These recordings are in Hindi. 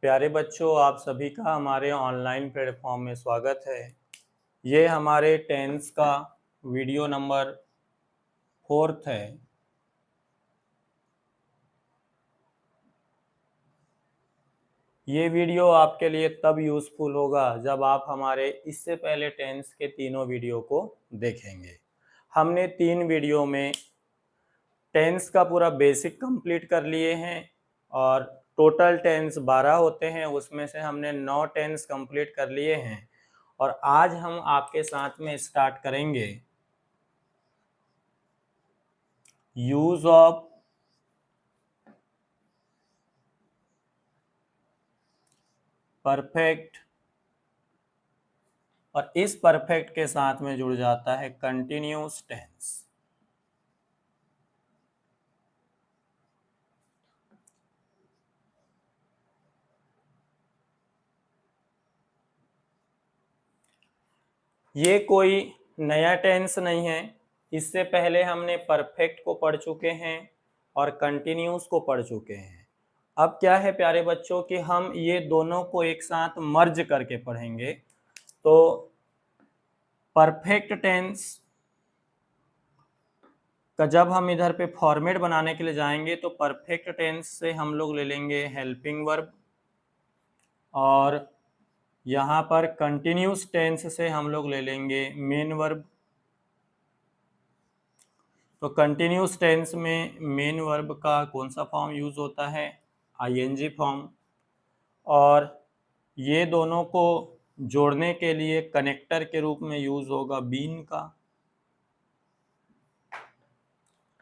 प्यारे बच्चों, आप सभी का हमारे ऑनलाइन प्लेटफॉर्म में स्वागत है। ये हमारे टेंस का वीडियो नंबर 4 है। ये वीडियो आपके लिए तब यूज़फुल होगा जब आप हमारे इससे पहले टेंस के तीनों वीडियो को देखेंगे। हमने 3 वीडियो में टेंस का पूरा बेसिक कंप्लीट कर लिए हैं और टोटल टेंस 12 होते हैं, उसमें से हमने 9 टेंस कंप्लीट कर लिए हैं। और आज हम आपके साथ में स्टार्ट करेंगे यूज ऑफ परफेक्ट, और इस परफेक्ट के साथ में जुड़ जाता है कंटिन्यूस टेंस। ये कोई नया टेंस नहीं है, इससे पहले हमने परफेक्ट को पढ़ चुके हैं और कंटिन्यूस को पढ़ चुके हैं। अब क्या है प्यारे बच्चों कि हम ये दोनों को एक साथ मर्ज करके पढ़ेंगे। तो परफेक्ट टेंस का जब हम इधर पे फॉर्मेट बनाने के लिए जाएंगे तो परफेक्ट टेंस से हम लोग ले लेंगे हेल्पिंग वर्ब, और यहाँ पर कंटिन्यूस टेंस से हम लोग ले लेंगे मेन वर्ब। तो कंटिन्यूस टेंस में मेन वर्ब का कौन सा फॉर्म यूज होता है? ING form. और ये दोनों को जोड़ने के लिए कनेक्टर के रूप में यूज होगा बीन का।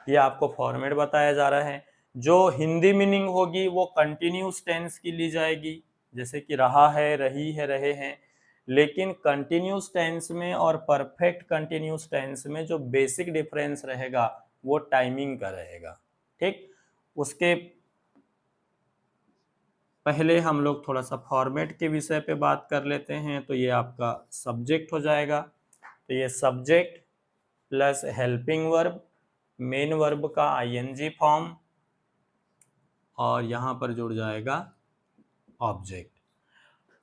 ये आपको फॉर्मेट बताया जा रहा है। जो हिंदी मीनिंग होगी वो कंटिन्यूस टेंस की ली जाएगी, जैसे कि रहा है, रही है, रहे हैं। लेकिन कंटिन्यूस टेंस में और परफेक्ट कंटिन्यूस टेंस में जो बेसिक डिफरेंस रहेगा वो टाइमिंग का रहेगा। ठीक, उसके पहले हम लोग थोड़ा सा फॉर्मेट के विषय पे बात कर लेते हैं। तो ये आपका सब्जेक्ट हो जाएगा। तो ये subject plus helping verb, main verb का आईएनजी फॉर्म, और यहाँ पर जुड़ जाएगा ऑब्जेक्ट।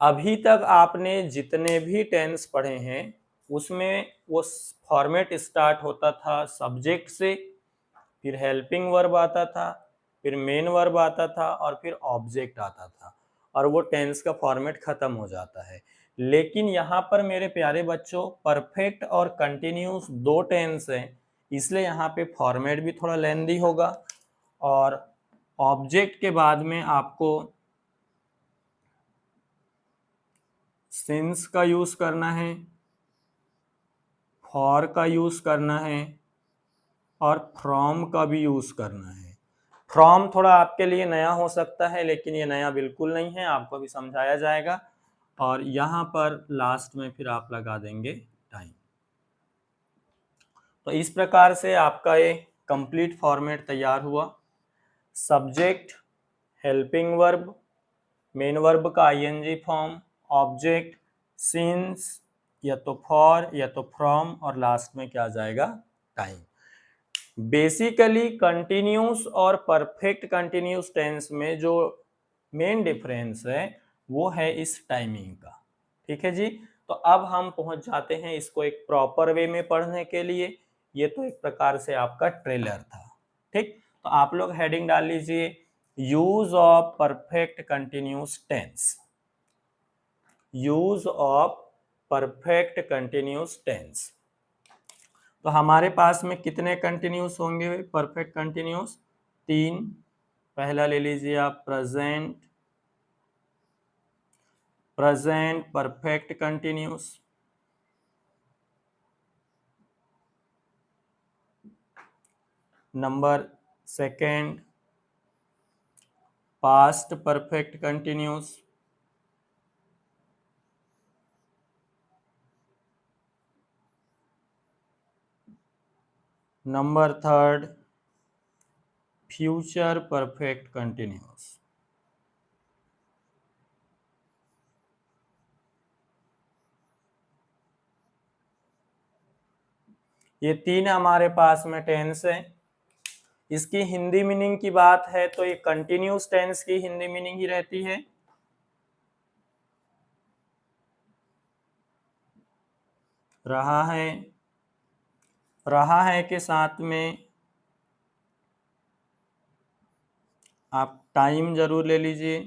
अभी तक आपने जितने भी टेंस पढ़े हैं उसमें वो फॉर्मेट स्टार्ट होता था सब्जेक्ट से, फिर हेल्पिंग वर्ब आता था, फिर मेन वर्ब आता था, और फिर ऑब्जेक्ट आता था, और वो टेंस का फॉर्मेट खत्म हो जाता है। लेकिन यहाँ पर मेरे प्यारे बच्चों परफेक्ट और कंटिन्यूस दो टेंस हैं, इसलिए यहाँ पे फॉर्मेट भी थोड़ा लेंदी होगा। और ऑब्जेक्ट के बाद में आपको सिंस का यूज करना है, फॉर का यूज करना है, और फ्रॉम का भी यूज करना है। फ्रॉम थोड़ा आपके लिए नया हो सकता है, लेकिन ये नया बिल्कुल नहीं है, आपको भी समझाया जाएगा। और यहाँ पर लास्ट में फिर आप लगा देंगे टाइम। तो इस प्रकार से आपका ये कंप्लीट फॉर्मेट तैयार हुआ। Subject, helping verb, main verb का आईएनजी फॉर्म, ऑब्जेक्ट, सिंस या तो फॉर या तो फ्रॉम, और लास्ट में क्या आ जाएगा? टाइम। बेसिकली कंटिन्यूस और परफेक्ट कंटिन्यूस टेंस में जो मेन डिफरेंस है वो है इस टाइमिंग का। ठीक है जी। तो अब हम पहुंच जाते हैं इसको एक प्रॉपर वे में पढ़ने के लिए। ये तो एक प्रकार से आपका ट्रेलर था। ठीक, तो आप लोग हेडिंग डाल लीजिए use of perfect continuous tense. Use of perfect continuous tense. तो हमारे पास में कितने कंटिन्यूस होंगे परफेक्ट कंटिन्यूस? 3। पहला ले लीजिए आप present, present perfect continuous. Number 2 past perfect continuous. Number 3 future perfect continuous. ये 3 हमारे पास में टेंस है। इसकी हिंदी मीनिंग की बात है तो ये कंटिन्यूस टेंस की हिंदी मीनिंग ही रहती है। रहा है के साथ में आप टाइम जरूर ले लीजिए।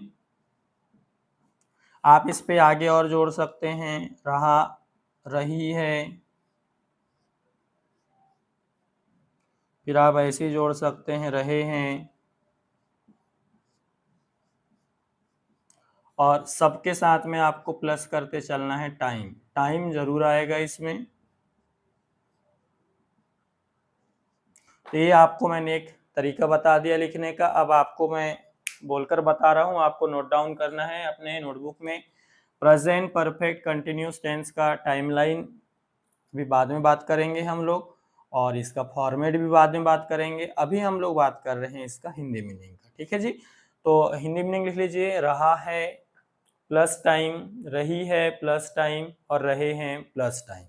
आप इस पे आगे और जोड़ सकते हैं, रही है, फिर आप ऐसे ही जोड़ सकते हैं, रहे हैं, और सबके साथ में आपको प्लस करते चलना है टाइम जरूर आएगा इसमें। तो ये आपको मैंने एक तरीका बता दिया लिखने का। अब आपको मैं बोलकर बता रहा हूँ, आपको नोट डाउन करना है अपने नोटबुक में। प्रेजेंट परफेक्ट कंटिन्यूस टेंस का टाइमलाइन भी बाद में बात करेंगे हम लोग, और इसका फॉर्मेट भी बाद में बात करेंगे। अभी हम लोग बात कर रहे हैं इसका हिंदी मीनिंग का, ठीक है जी। तो हिंदी मीनिंग लिख लीजिए, रहा है प्लस टाइम, रही है प्लस टाइम, और रहे हैं प्लस टाइम।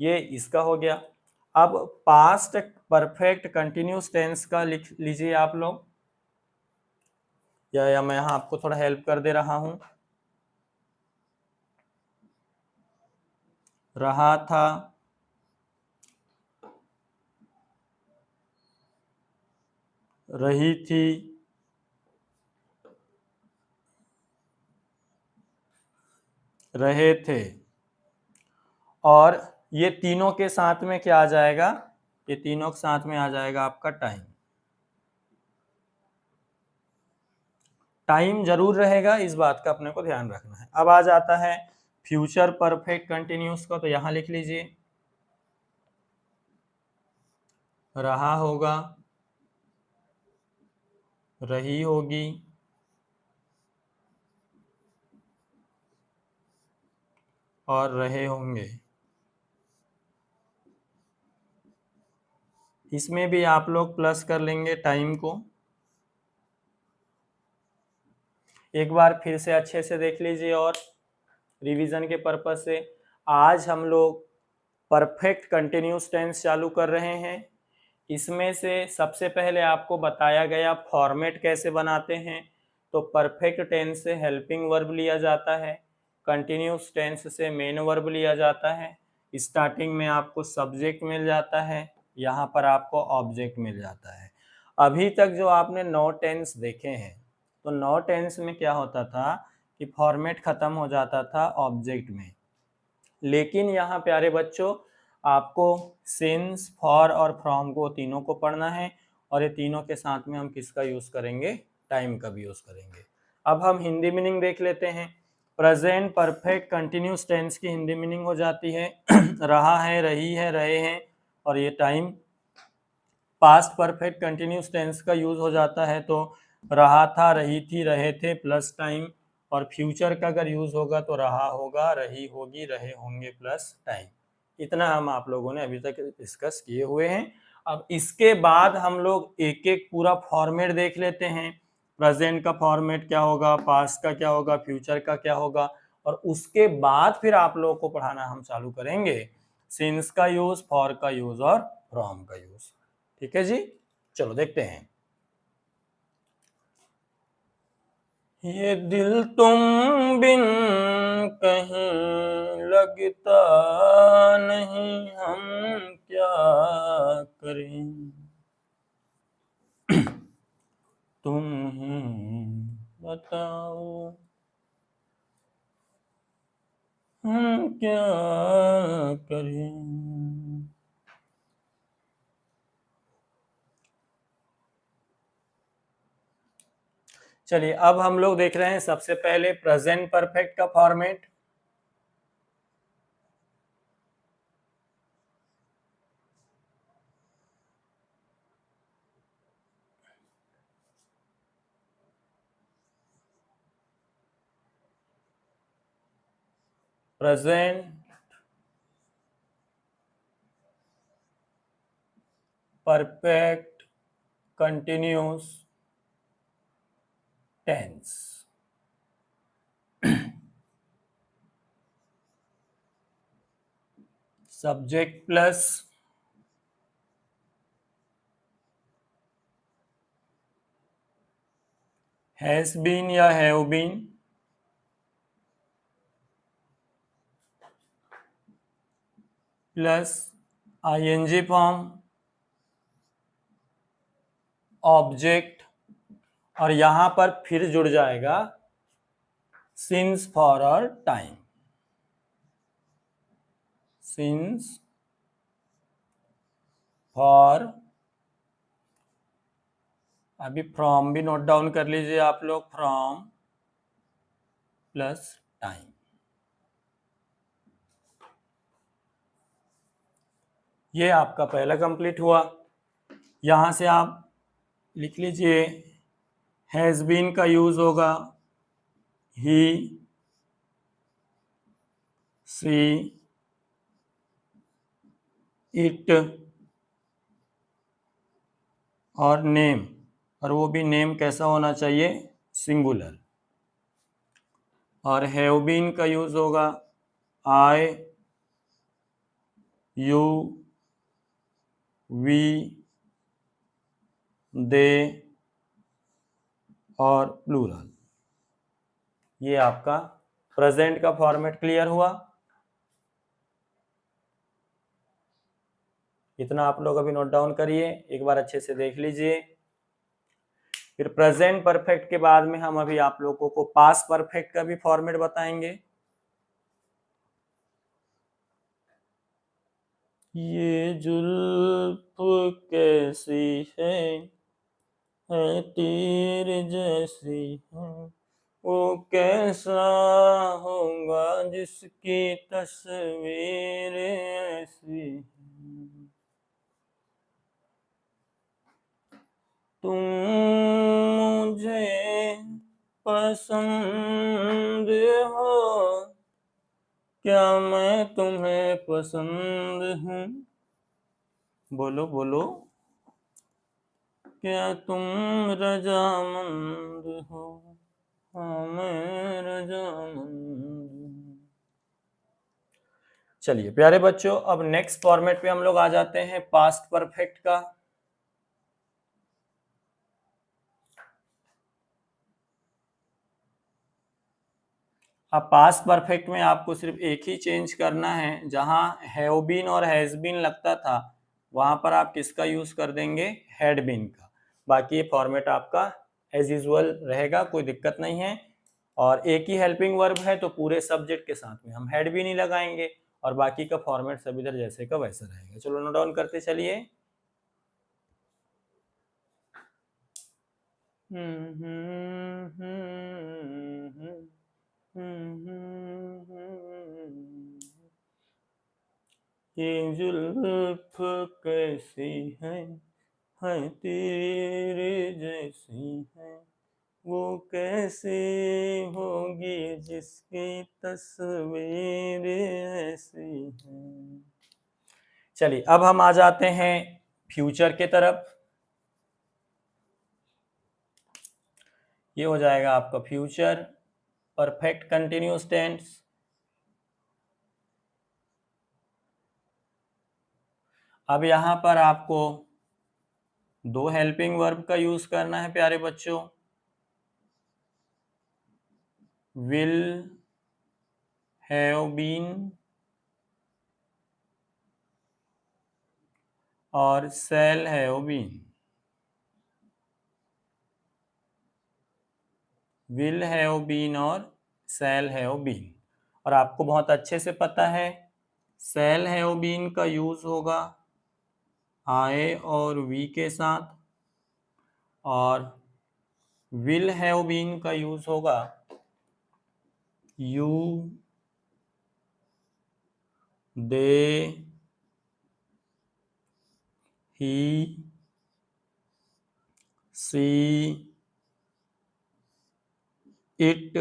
ये इसका हो गया। अब पास्ट परफेक्ट कंटिन्यूस टेंस का लिख लीजिए आप लोग, या मैं यहाँ आपको थोड़ा हेल्प कर दे रहा हूं। रहा था, रही थी, रहे थे, और ये तीनों के साथ में क्या आ जाएगा, ये तीनों के साथ में आ जाएगा आपका टाइम जरूर रहेगा, इस बात का अपने को ध्यान रखना है। अब आ जाता है फ्यूचर परफेक्ट कंटिन्यूस का, तो यहां लिख लीजिए, रहा होगा, रही होगी, और रहे होंगे। इसमें भी आप लोग प्लस कर लेंगे टाइम को। एक बार फिर से अच्छे से देख लीजिए, और रिवीजन के पर्पज से आज हम लोग परफेक्ट कंटिन्यूस टेंस चालू कर रहे हैं। इसमें से सबसे पहले आपको बताया गया फॉर्मेट कैसे बनाते हैं। तो परफेक्ट टेंस से हेल्पिंग वर्ब लिया जाता है, कंटिन्यूस टेंस से मेन वर्ब लिया जाता है, स्टार्टिंग में आपको सब्जेक्ट मिल जाता है, यहाँ पर आपको ऑब्जेक्ट मिल जाता है। अभी तक जो आपने 9 टेंस देखे हैं, तो 9 टेंस में क्या होता था कि फॉर्मेट खत्म हो जाता था ऑब्जेक्ट में। लेकिन यहाँ प्यारे बच्चों आपको सिंस, फॉर और फ्रॉम को तीनों को पढ़ना है, और ये तीनों के साथ में हम किसका यूज करेंगे, टाइम का भी यूज करेंगे। अब हम हिंदी मीनिंग देख लेते हैं। प्रेजेंट परफेक्ट कंटिन्यूस टेंस की हिंदी मीनिंग हो जाती है रहा है, रही है, रहे हैं, और ये time. Past perfect continuous tense का यूज हो जाता है तो रहा था, रही थी, रहे थे प्लस टाइम, और फ्यूचर का अगर यूज होगा तो रहा होगा, रही होगी, रहे होंगे प्लस टाइम। इतना हम आप लोगों ने अभी तक डिस्कस किए हुए हैं। अब इसके बाद हम लोग एक एक पूरा फॉर्मेट देख लेते हैं। प्रेजेंट का फॉर्मेट क्या होगा, पास्ट का क्या होगा, फ्यूचर का क्या होगा, और उसके बाद फिर आप लोगों को पढ़ाना हम चालू करेंगे सिंस का यूज, फॉर का यूज और फ्रॉम का यूज। ठीक है जी, चलो देखते हैं। ये दिल तुम बिन कहीं लगता नहीं, हम क्या करें, तुम ही बताओ हम क्या करें। चलिए अब हम लोग देख रहे हैं सबसे पहले प्रेजेंट परफेक्ट का format. Present perfect continuous tense. Subject plus has been या have been, plus ING form object, और यहां पर फिर जुड़ जाएगा सिंस फॉर और टाइम, सिंस फॉर, अभी फ्रॉम भी नोट डाउन कर लीजिए आप लोग, फ्रॉम प्लस टाइम। ये आपका पहला कंप्लीट हुआ। यहां से आप लिख लीजिए हैज बीन का यूज होगा ही, सी, इट और नेम, और वो भी नेम कैसा होना चाहिए, सिंगुलर। और हैव बीन का यूज होगा आई, यू, वी, दे और प्लूरल। ये आपका प्रेजेंट का फॉर्मेट क्लियर हुआ। इतना आप लोग अभी नोट डाउन करिए, एक बार अच्छे से देख लीजिए। फिर प्रेजेंट परफेक्ट के बाद में हम अभी आप लोगों को पास्ट परफेक्ट का भी फॉर्मेट बताएंगे। ये जुल्फ कैसी है तीर जैसी है, वो कैसा होगा जिसकी तस्वीर ऐसी है। तुम मुझे पसंद हो, क्या मैं तुम्हें पसंद हूँ, बोलो बोलो, क्या तुम रजामंद हो, हाँ मैं रजामंद हूँ। चलिए प्यारे बच्चों, अब नेक्स्ट फॉर्मेट पे हम लोग आ जाते हैं पास्ट परफेक्ट का। अब पास्ट परफेक्ट में आपको सिर्फ एक ही चेंज करना है, जहां हैव बीन और हैज बीन लगता था वहां पर आप किसका यूज कर देंगे, हैड बीन का। बाकी ये फॉर्मेट आपका एज यूजुअल रहेगा, कोई दिक्कत नहीं है। और एक ही हेल्पिंग वर्ब है तो पूरे सब्जेक्ट के साथ में हम हैड बीन ही लगाएंगे, और बाकी का फॉर्मेट सब इधर जैसे का वैसा रहेगा। चलो नोट डाउन करते चलिए। ये जुल्फ कैसी है तेरे जैसी है, वो कैसे होगी जिसकी तस्वीर ऐसी है। चलिए अब हम आ जाते हैं फ्यूचर के तरफ। ये हो जाएगा आपका फ्यूचर परफेक्ट कंटिन्यूअस टेंस। अब यहां पर आपको दो हेल्पिंग वर्ब का यूज करना है प्यारे बच्चों, विल हैव बीन और shall have been. Will have been और शैल हैव बीन, और आपको बहुत अच्छे से पता है शैल हैव बीन का यूज होगा आए और वी के साथ, और विल हैव बीन का यूज होगा you, they, he, she, it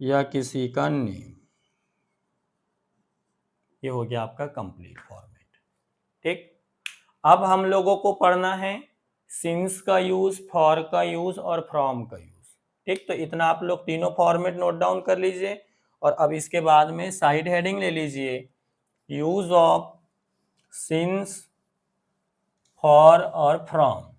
या किसी का नेम। ये हो गया आपका कंप्लीट फॉर्मेट। ठीक, अब हम लोगों को पढ़ना है सिंस का यूज, फॉर का यूज और फ्रॉम का यूज। ठीक, तो इतना आप लोग तीनों फॉर्मेट नोट डाउन कर लीजिए, और अब इसके बाद में साइड हेडिंग ले लीजिए, यूज ऑफ सिंस, फॉर और फ्रॉम।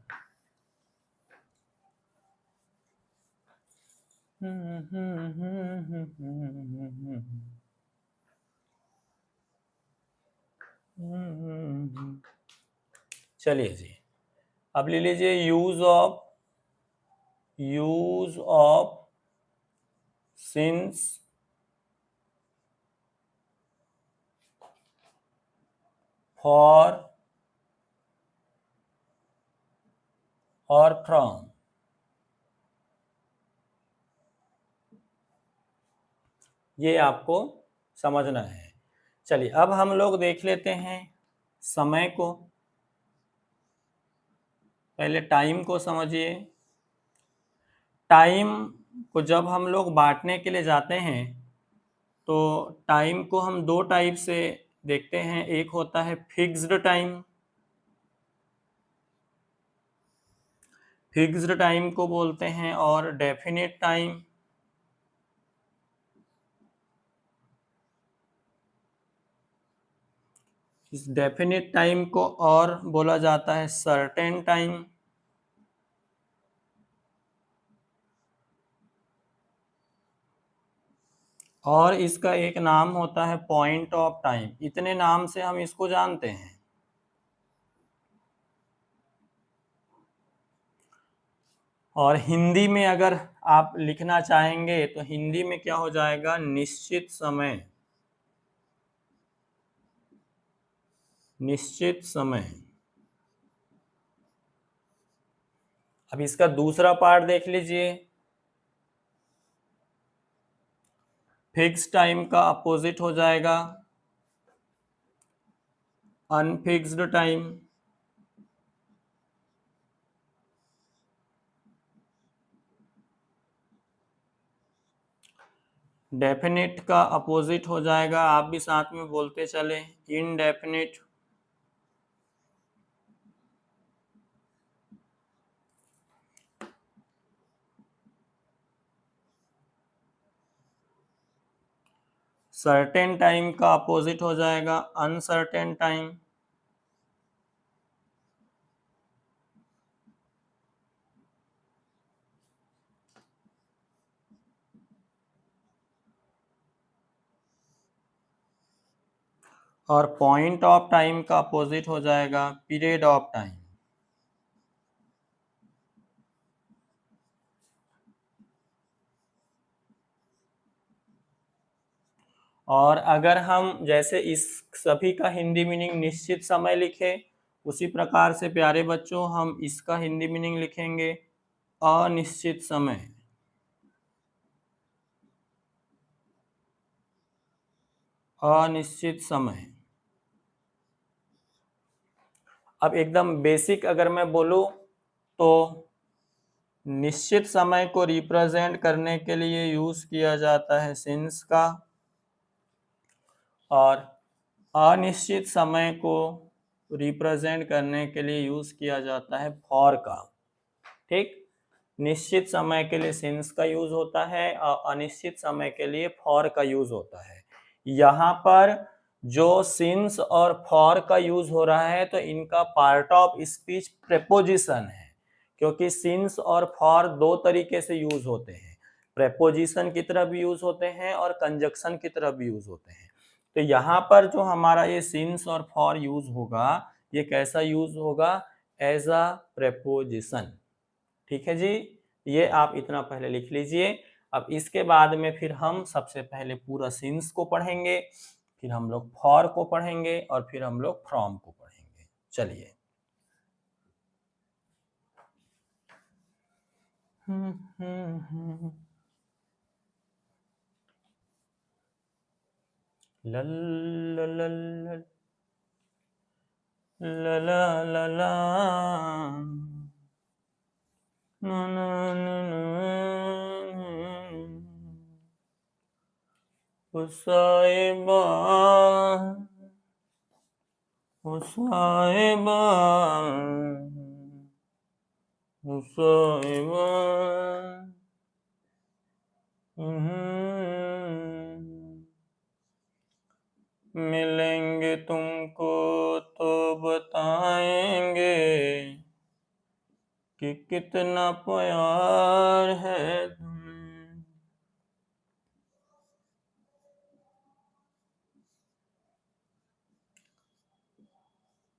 चलिए जी, अब ले लीजिए यूज ऑफ सिंस फॉर और फ्रॉम। ये आपको समझना है। चलिए अब हम लोग देख लेते हैं समय को। पहले टाइम को समझिए। टाइम को जब हम लोग बांटने के लिए जाते हैं तो टाइम को हम दो टाइप से देखते हैं। एक होता है फिक्स्ड टाइम। फिक्स्ड टाइम को बोलते हैं और डेफिनेट टाइम। इस डेफिनेट टाइम को और बोला जाता है सर्टेन टाइम। और इसका एक नाम होता है पॉइंट ऑफ टाइम। इतने नाम से हम इसको जानते हैं। और हिंदी में अगर आप लिखना चाहेंगे तो हिंदी में क्या हो जाएगा, निश्चित समय। निश्चित समय। अब इसका दूसरा पार्ट देख लीजिए। फिक्स टाइम का अपोजिट हो जाएगा अनफिक्स्ड टाइम। डेफिनेट का अपोजिट हो जाएगा, आप भी साथ में बोलते चले, इनडेफिनेट। सर्टेन टाइम का अपोजिट हो जाएगा अनसर्टेन टाइम। और पॉइंट ऑफ टाइम का अपोजिट हो जाएगा पीरियड ऑफ टाइम। और अगर हम जैसे इस सभी का हिंदी मीनिंग निश्चित समय लिखे, उसी प्रकार से प्यारे बच्चों हम इसका हिंदी मीनिंग लिखेंगे अनिश्चित समय। अनिश्चित समय। अब एकदम बेसिक अगर मैं बोलूं तो निश्चित समय को रिप्रेजेंट करने के लिए यूज किया जाता है सिंस का, और अनिश्चित समय को रिप्रेजेंट करने के लिए यूज किया जाता है फॉर का। ठीक, निश्चित समय के लिए सिंस का यूज होता है और अनिश्चित समय के लिए फॉर का यूज होता है। यहाँ पर जो सिंस और फॉर का यूज हो रहा है तो इनका पार्ट ऑफ स्पीच प्रेपोजिशन है, क्योंकि सिंस और फॉर दो तरीके से यूज होते हैं। प्रेपोजिशन की तरह भी यूज होते हैं और कंजक्शन की तरह भी यूज होते हैं। तो यहाँ पर जो हमारा ये सिंस और फॉर यूज होगा, ये कैसा यूज होगा, एज अ प्रेपोजिशन। ठीक है जी, ये आप इतना पहले लिख लीजिए। अब इसके बाद में फिर हम सबसे पहले पूरा सिंस को पढ़ेंगे, फिर हम लोग फॉर को पढ़ेंगे और फिर हम लोग फ्रॉम को पढ़ेंगे। चलिए। लल लल ला ला ला ला ना ना ना ना हुसैबा हुसैबा हुसैबा मिलेंगे तुमको तो बताएंगे कि कितना प्यार है तुम्हें।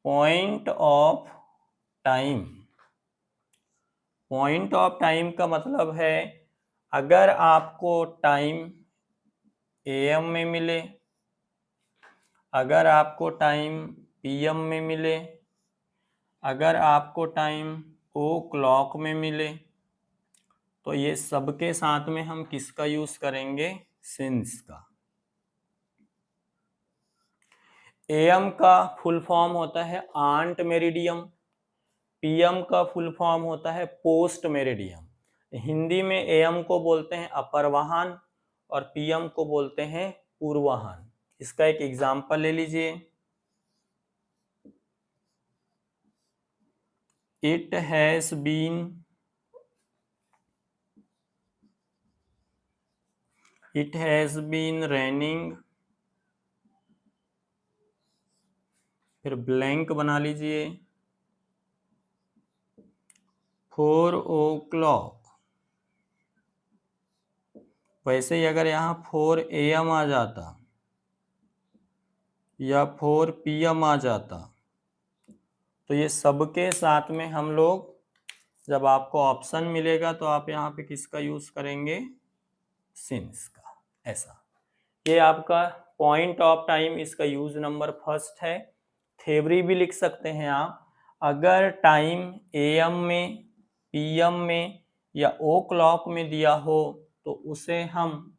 Point of time. Point of time का मतलब है अगर आपको टाइम AM में मिले, अगर आपको टाइम PM में मिले, अगर आपको टाइम o'clock में मिले, तो ये सबके साथ में हम किसका यूज करेंगे? सिंस का। AM का फुल फॉर्म होता है आंट मेरिडियम, PM का फुल फॉर्म होता है पोस्ट मेरिडियम। हिंदी में AM को बोलते हैं अपरवाहन और PM को बोलते हैं पूर्वाहन। इसका एक एग्जाम्पल ले लीजिए। इट हैज बीन रेनिंग, फिर ब्लैंक बना लीजिए 4 o'clock। वैसे ही अगर यहाँ 4 AM आ जाता या 4 PM आ जाता, तो ये सबके साथ में हम लोग, जब आपको ऑप्शन मिलेगा तो आप यहाँ पे किसका यूज करेंगे? सिंस का। ऐसा ये आपका पॉइंट ऑफ टाइम, इसका यूज नंबर फर्स्ट है। थ्योरी भी लिख सकते हैं आप। अगर टाइम AM में, PM में या o'clock में दिया हो तो उसे हम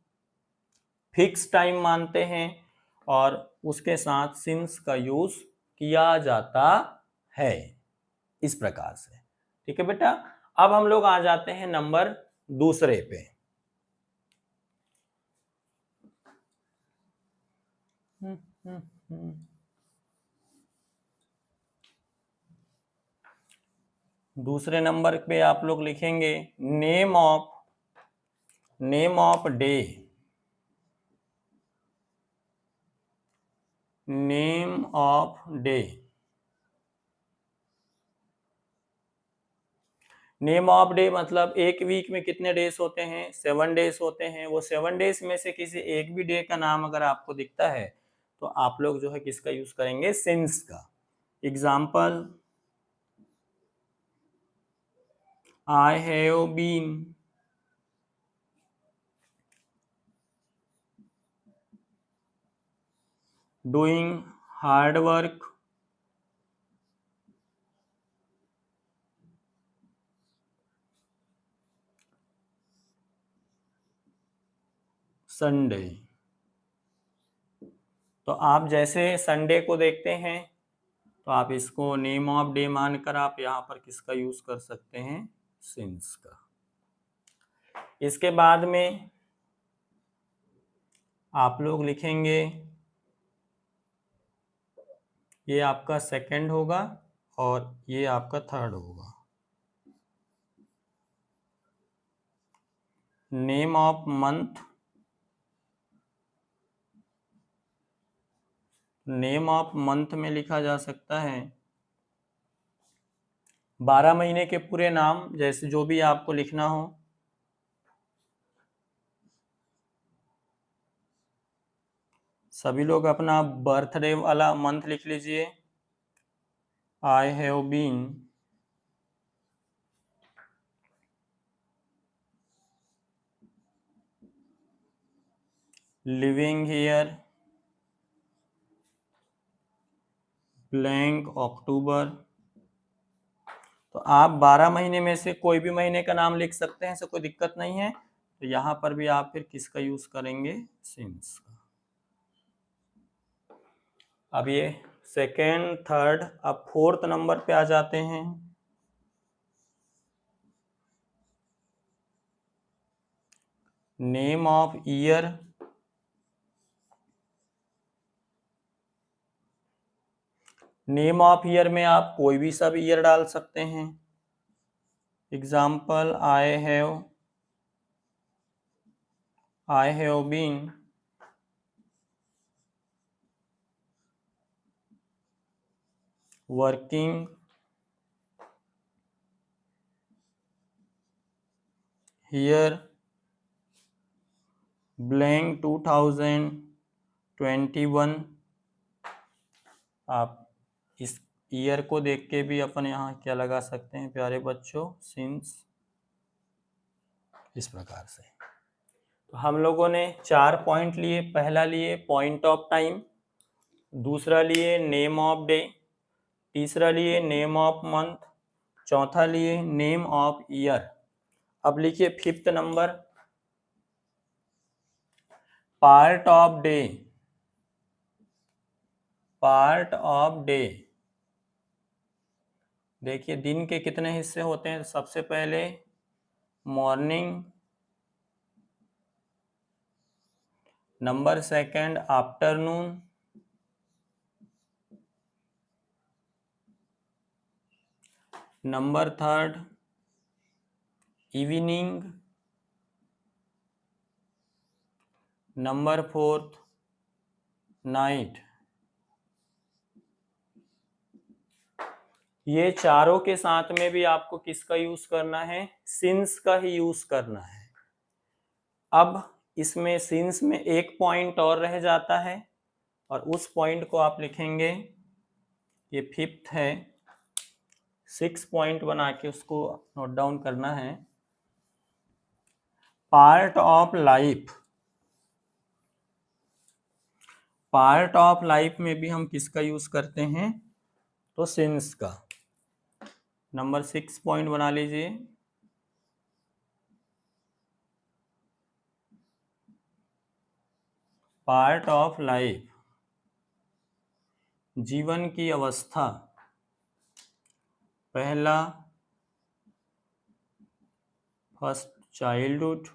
फिक्स टाइम मानते हैं और उसके साथ सिंस का यूज किया जाता है, इस प्रकार से। ठीक है बेटा। अब हम लोग आ जाते हैं नंबर दूसरे पे। दूसरे नंबर पे आप लोग लिखेंगे name of day. Name of day. Name of day मतलब एक वीक में कितने डेज होते हैं? 7 डेज होते हैं। वो 7 डेज में से किसी एक भी डे का नाम अगर आपको दिखता है तो आप लोग जो है किसका यूज करेंगे? सिंस का। Example, I have been doing hard work Sunday. तो आप जैसे संडे को देखते हैं तो आप इसको नेम ऑफ डे मानकर आप यहाँ पर किसका यूज कर सकते हैं? सिंस का। इसके बाद में आप लोग लिखेंगे, ये आपका सेकंड होगा और ये आपका थर्ड होगा। Name of month. Name of month में लिखा जा सकता है 12 महीने के पूरे नाम, जैसे जो भी आपको लिखना हो। सभी लोग अपना बर्थडे वाला मंथ लिख लीजिए। I have been living here blank October. तो आप 12 महीने में से कोई भी महीने का नाम लिख सकते हैं, ऐसे कोई दिक्कत नहीं है। तो यहाँ पर भी आप फिर किसका यूज करेंगे? सिंस का। अब ये सेकेंड, थर्ड, अब फोर्थ नंबर पे आ जाते हैं। Name of year. Name of year में आप कोई भी सब ईयर डाल सकते हैं। Example, I have been working here blank 2021। आप इस ईयर को देख के भी अपन यहाँ क्या लगा सकते हैं प्यारे बच्चों, सिंस। इस प्रकार से तो हम लोगों ने 4 पॉइंट लिए। पहला लिए पॉइंट ऑफ टाइम, दूसरा लिए नेम ऑफ डे, तीसरा लिए नेम ऑफ मंथ, चौथा लिए नेम ऑफ ईयर। अब लिखिए 5th number, part of day. Part of day, देखिए दिन के कितने हिस्से होते हैं। सबसे पहले morning, number second afternoon, number third evening, number fourth night. ये चारों के साथ में भी आपको किसका यूज करना है, सिंस का ही यूज करना है। अब इसमें सिंस में एक पॉइंट और रह जाता है और उस पॉइंट को आप लिखेंगे, ये 5th है, 6 पॉइंट बना के उसको नोट डाउन करना है। Part of life, part of life में भी हम किसका यूज करते हैं, तो सिंस का। नंबर 6 पॉइंट बना लीजिए। पार्ट ऑफ लाइफ, जीवन की अवस्था। पहला फर्स्ट चाइल्डहुड,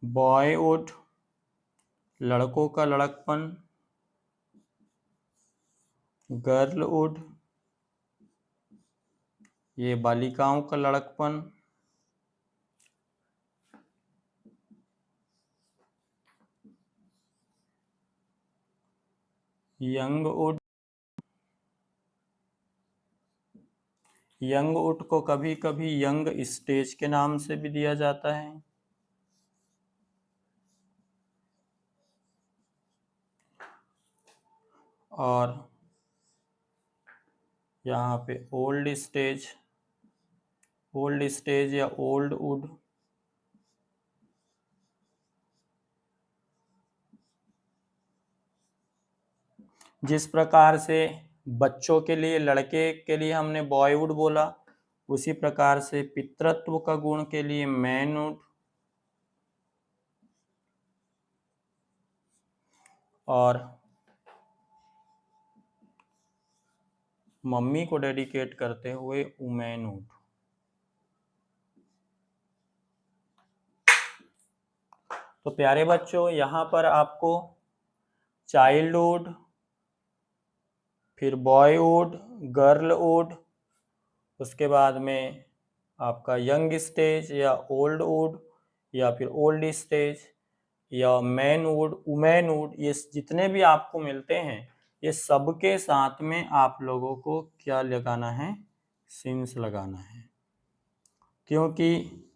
बॉयहुड, लड़कों का लड़कपन, गर्लहुड, ये बालिकाओं का लड़कपन, यंगहुड। यंगहुड को कभी कभी यंग स्टेज के नाम से भी दिया जाता है। और यहाँ पे ओल्ड स्टेज, ओल्ड स्टेज या ओल्ड वुड। जिस प्रकार से बच्चों के लिए, लड़के के लिए हमने बॉयवुड बोला, उसी प्रकार से पितृत्व का गुण के लिए मैनहुड, और मम्मी को डेडिकेट करते हुए वुमेनहुड। तो प्यारे बच्चों, यहाँ पर आपको चाइल्डहुड, फिर बॉयहुड, गर्लहुड, उसके बाद में आपका यंग स्टेज या ओल्ड वुड या फिर ओल्ड स्टेज या मैनहुड, वुमेनहुड, ये जितने भी आपको मिलते हैं, ये सबके साथ में आप लोगों को क्या लगाना है, सिंस लगाना है। क्योंकि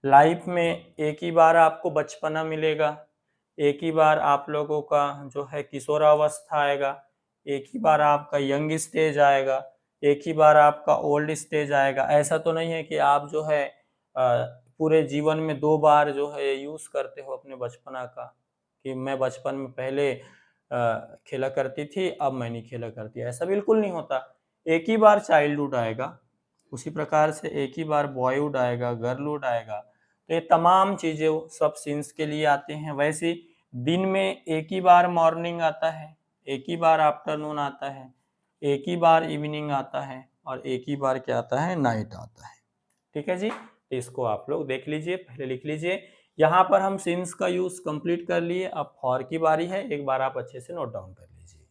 लाइफ में एक ही बार आपको बचपना मिलेगा, एक ही बार आप लोगों का जो है किशोरावस्था आएगा, एक ही बार आपका यंग स्टेज आएगा, एक ही बार आपका ओल्ड स्टेज आएगा। ऐसा तो नहीं है कि आप जो है पूरे जीवन में 2 बार जो है यूज करते हो अपने बचपना का, कि मैं बचपन में पहले खेला करती थी, अब मैं नहीं खेला करती। ऐसा बिल्कुल नहीं होता। एक ही बार चाइल्डहुड आएगा, उसी प्रकार से एक ही बार बॉयहुड आएगा, गर्लहुड आएगा। तो ये तमाम चीजें सब सिंस के लिए आते हैं। वैसे दिन में एक ही बार मॉर्निंग आता है, एक ही बार आफ्टरनून आता है, एक ही बार इवनिंग आता है, और एक ही बार क्या आता है, नाइट आता है। ठीक है जी, तो इसको आप लोग देख लीजिए, पहले लिख लीजिए। यहाँ पर हम सिंस का यूज कंप्लीट कर लिए। अब फॉर की बारी है, एक बार आप अच्छे से नोट डाउन कर लीजिए।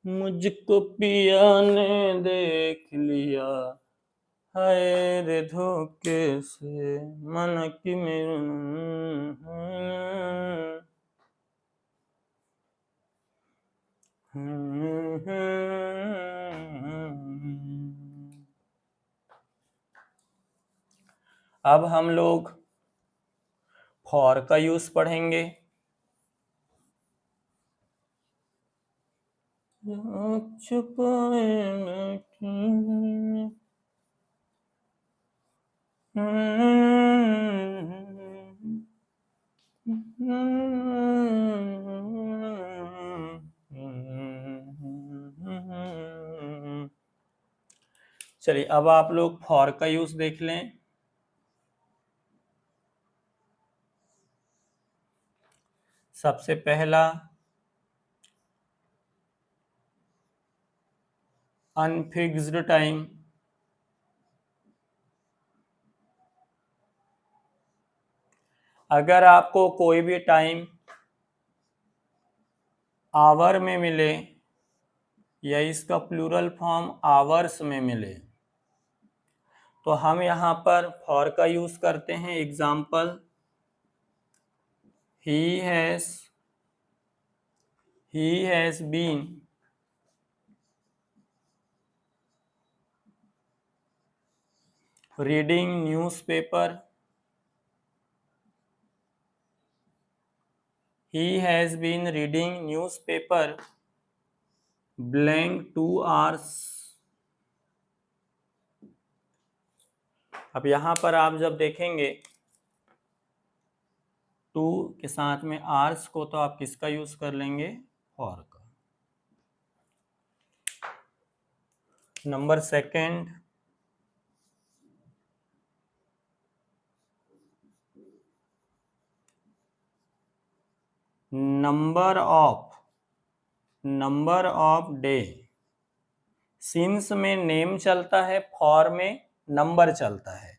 मुझको पिया ने देख लिया, हाय रे धोखे से मन की मेरे। अब हम लोग फॉर का यूज पढ़ेंगे। चलिए अब आप लोग फॉर का यूज देख लें। सबसे पहला अनफिक्स्ड टाइम, अगर आपको कोई भी टाइम आवर में मिले या इसका प्लूरल फॉर्म आवर्स में मिले तो हम यहाँ पर फॉर का यूज करते हैं। Example, he has been reading newspaper, he has been reading newspaper blank 2 hours। अब यहाँ पर आप जब देखेंगे टू के साथ में आर्स को तो आप किसका यूज कर लेंगे? फॉर का। Number second, number of day. Since में नेम चलता है, फॉर में नंबर चलता है।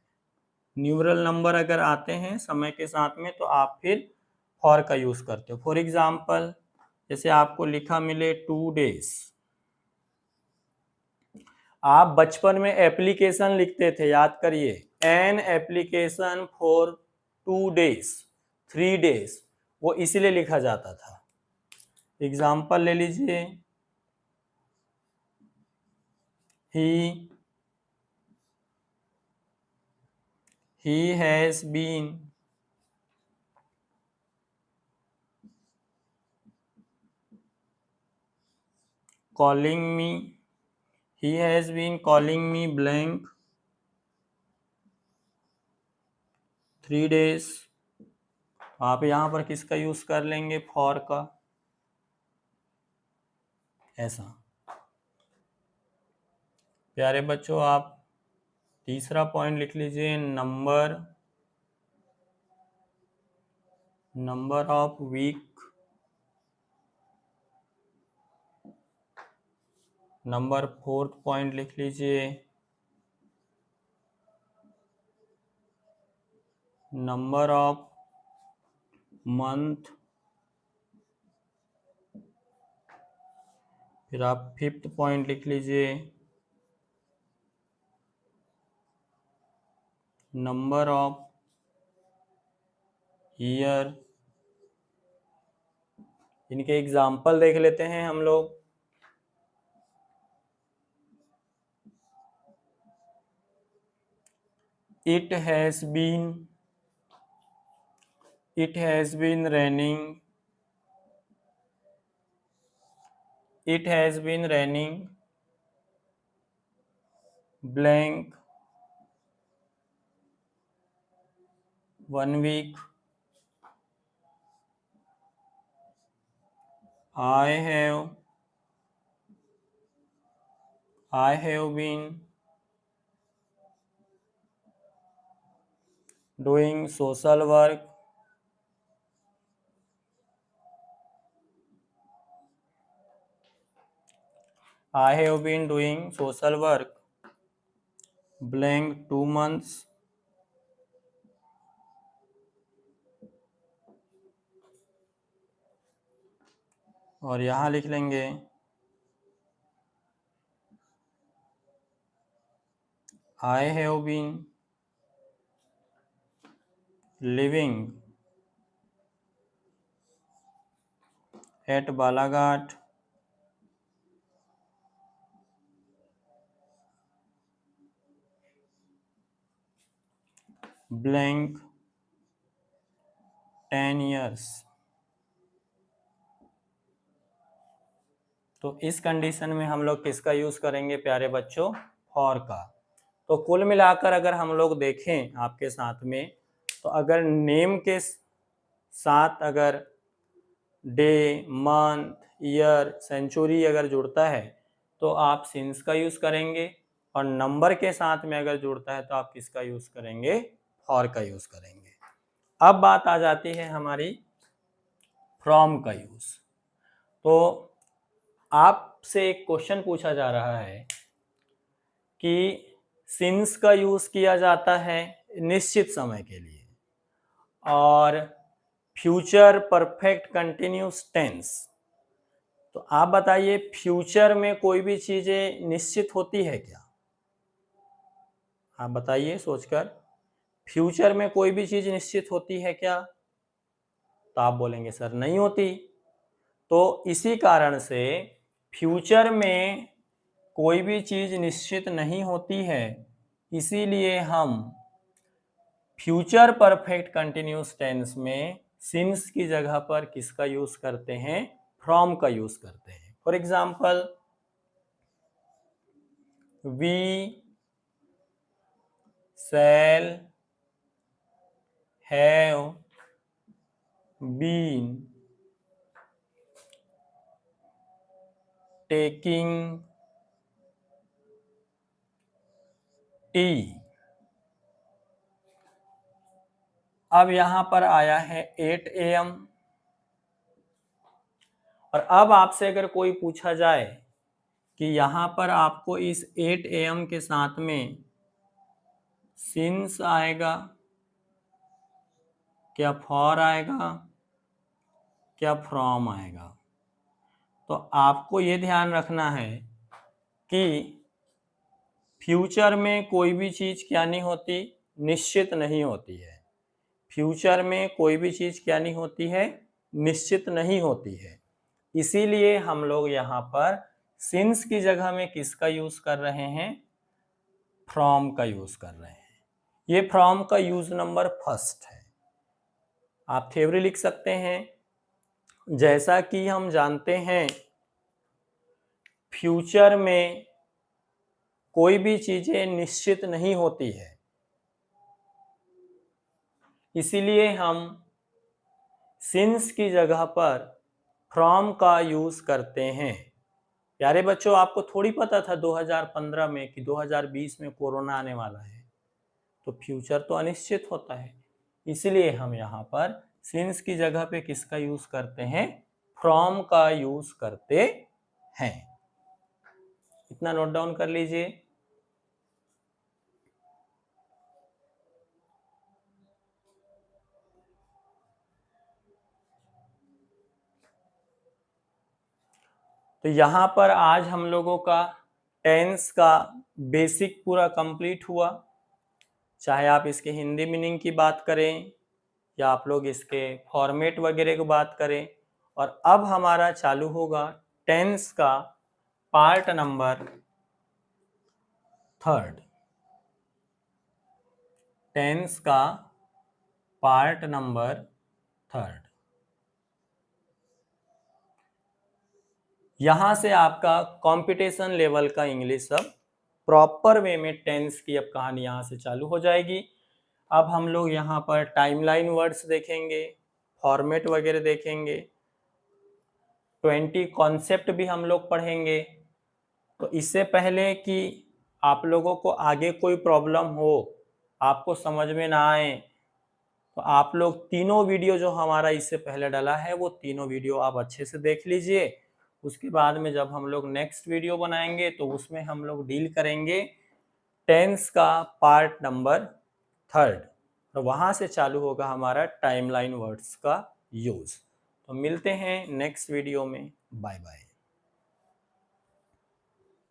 न्यूमरल नंबर अगर आते हैं समय के साथ में तो आप फिर फॉर का यूज करते हो। फॉर एग्जाम्पल, जैसे आपको लिखा मिले 2 days, आप बचपन में एप्लीकेशन लिखते थे, याद करिए, an application for 2 days, 3 days, वो इसीलिए लिखा जाता था। एग्जाम्पल ले लीजिए, he has been calling me, he has been calling me blank 3 days। आप यहां पर किसका यूज कर लेंगे? फॉर का। ऐसा। प्यारे बच्चों, आप तीसरा पॉइंट लिख लीजिए, number of week. Number 4th point लिख लीजिए, नंबर ऑफ मंथ। फिर आप 5th पॉइंट लिख लीजिए, नंबर ऑफ ईयर। इनके एग्जाम्पल देख लेते हैं हम लोग। It has been raining. It has been raining blank 1 week. I have been doing social work blank 2 months। और यहाँ लिख लेंगे I have been living at Balaghat blank 10 years। तो इस कंडीशन में हम लोग किसका यूज करेंगे प्यारे बच्चों? फॉर का। तो कुल मिलाकर अगर हम लोग देखें आपके साथ में, तो अगर नेम के साथ अगर डे, मंथ, ईयर, सेंचुरी अगर जुड़ता है तो आप सिंस का यूज करेंगे, और नंबर के साथ में अगर जुड़ता है तो आप किसका यूज करेंगे? फॉर का यूज करेंगे। अब बात आ जाती है हमारी फ्रॉम का यूज। तो आपसे एक क्वेश्चन पूछा जा रहा है कि सिंस का यूज किया जाता है निश्चित समय के लिए, और फ्यूचर परफेक्ट कंटिन्यूस टेंस। तो आप बताइए, फ्यूचर में कोई भी चीजें निश्चित होती है क्या? आप बताइए सोचकर, फ्यूचर में कोई भी चीज निश्चित होती है क्या? तो आप बोलेंगे सर नहीं होती। तो इसी कारण से फ्यूचर में कोई भी चीज निश्चित नहीं होती है, इसीलिए हम फ्यूचर परफेक्ट कंटिन्यूस टेंस में सिंस की जगह पर किसका यूज करते हैं? फ्रॉम का यूज करते हैं। For example, we shall have been taking tea। अब यहां पर आया है 8 AM, और अब आपसे अगर कोई पूछा जाए कि यहां पर आपको इस 8 AM के साथ में सिंस आएगा क्या, फॉर आएगा क्या, फ्रॉम आएगा? तो आपको ये ध्यान रखना है कि फ्यूचर में कोई भी चीज क्या नहीं होती? निश्चित नहीं होती है। फ्यूचर में कोई भी चीज क्या नहीं होती है? निश्चित नहीं होती है। इसीलिए हम लोग यहाँ पर सिंस की जगह में किसका यूज कर रहे हैं? फ्रॉम का यूज कर रहे हैं। ये फ्रॉम का यूज नंबर फर्स्ट है। आप थ्योरी लिख सकते हैं। जैसा कि हम जानते हैं फ्यूचर में कोई भी चीजें निश्चित नहीं होती है, इसीलिए हम सिंस की जगह पर फ्रॉम का यूज करते हैं। प्यारे बच्चों, आपको थोड़ी पता था 2015 में कि 2020 में कोरोना आने वाला है, तो फ्यूचर तो अनिश्चित होता है, इसलिए हम यहाँ पर सिंस की जगह पे किसका यूज करते हैं? फ्रॉम का यूज करते हैं। इतना नोट डाउन कर लीजिए। तो यहाँ पर आज हम लोगों का टेंस का बेसिक पूरा कंप्लीट हुआ। चाहे आप इसके हिंदी मीनिंग की बात करें या आप लोग इसके फॉर्मेट वगैरह की बात करें, और अब हमारा चालू होगा टेंस का पार्ट नंबर 3। टेंस का पार्ट नंबर 3। यहां से आपका कंपटीशन लेवल का इंग्लिश अब प्रॉपर वे में टेंस की अब कहानी यहां से चालू हो जाएगी। अब हम लोग यहाँ पर टाइमलाइन वर्ड्स देखेंगे, फॉर्मेट वगैरह देखेंगे, 20 कॉन्सेप्ट भी हम लोग पढ़ेंगे। तो इससे पहले कि आप लोगों को आगे कोई प्रॉब्लम हो, आपको समझ में ना आए, तो आप लोग तीनों वीडियो जो हमारा इससे पहले डाला है वो तीनों वीडियो आप अच्छे से देख लीजिए। उसके बाद में जब हम लोग नेक्स्ट वीडियो बनाएंगे तो उसमें हम लोग डील करेंगे टेंस का पार्ट नंबर 3, तो वहां से चालू होगा हमारा टाइमलाइन वर्ड्स का यूज। तो मिलते हैं नेक्स्ट वीडियो में। Bye bye.